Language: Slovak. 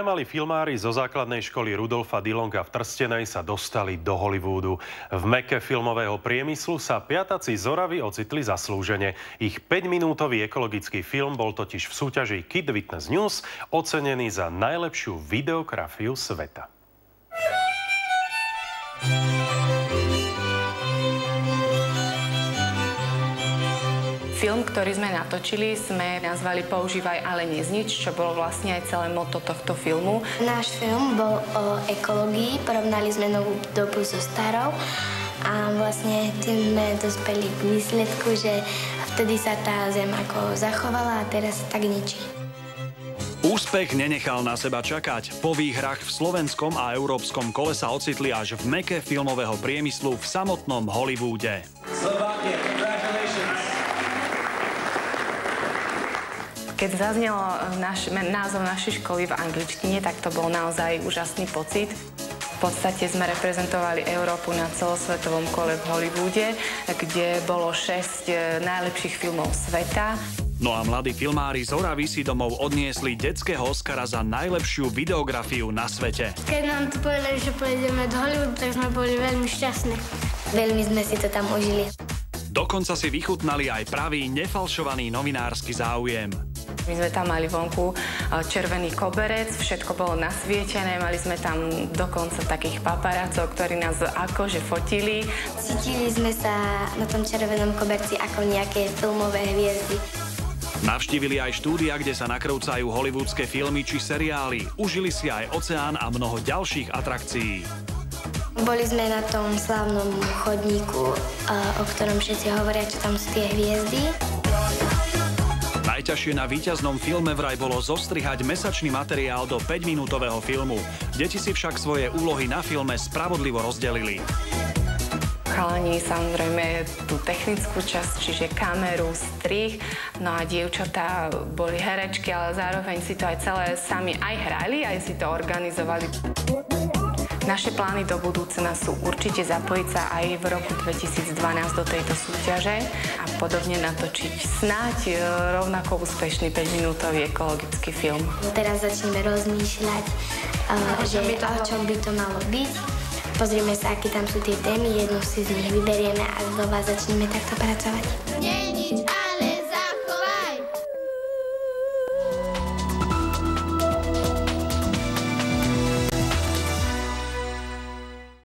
malí filmári zo základnej školy Rudolfa Dillonga v Trstenej sa dostali do Hollywoodu. V meke filmového priemyslu sa piataci z Oravy ocitli zaslúžene. Ich 5-minútový ekologický film bol totiž v súťaži Kid Witness News ocenený za najlepšiu videografiu sveta. Film, ktorý sme natočili, sme nazvali Používaj, ale neznič, čo bolo vlastne aj celé motto tohto filmu. Náš film bol o ekológii, porovnali sme novú dobu so starou a vlastne tým sme dospeli k výsledku, že vtedy sa tá zem ako zachovala a teraz sa tak ničí. Úspech nenechal na seba čakať. Po výhrách v slovenskom a európskom kole sa ocitli až v meke filmového priemyslu v samotnom Hollywoode. Keď zaznel názov našej školy v angličtine, tak to bol naozaj úžasný pocit. V podstate sme reprezentovali Európu na celosvetovom kole v Hollywoode, kde bolo 6 najlepších filmov sveta. No a mladí filmári z Oravy si domov odniesli detského Oscara za najlepšiu videografiu na svete. Keď nám to povedali, že pôjdeme do Hollywoodu, tak sme boli veľmi šťastní. Veľmi sme si to tam užili. Dokonca si vychutnali aj pravý nefalšovaný novinársky záujem. My sme tam mali vonku červený koberec, všetko bolo nasvietené, mali sme tam dokonca takých paparácov, ktorí nás akože fotili. Cítili sme sa na tom červenom koberci ako nejaké filmové hviezdy. Navštívili aj štúdia, kde sa nakrúcajú hollywoodske filmy či seriály. Užili si aj oceán a mnoho ďalších atrakcií. Boli sme na tom slávnom chodníku, o ktorom všetci hovoria, čo tam sú tie hviezdy. Najťažšie na víťaznom filme vraj bolo zostrihať mesačný materiál do 5-minútového filmu. Deti si však svoje úlohy na filme spravodlivo rozdelili. Chalani samozrejme tú technickú časť, čiže kameru, strih, no a dievčatá boli herečky, ale zároveň si to aj celé sami aj hrali, aj si to organizovali. Naše plány do budúcna sú určite zapojiť sa aj v roku 2012 do tejto súťaže a podobne natočiť snáď rovnako úspešný 5-minútový ekologický film. Teraz začneme rozmýšľať, o čom by to malo byť. Pozrieme sa, aké tam sú tie témy, jednu si z nich vyberieme a znova začneme takto pracovať.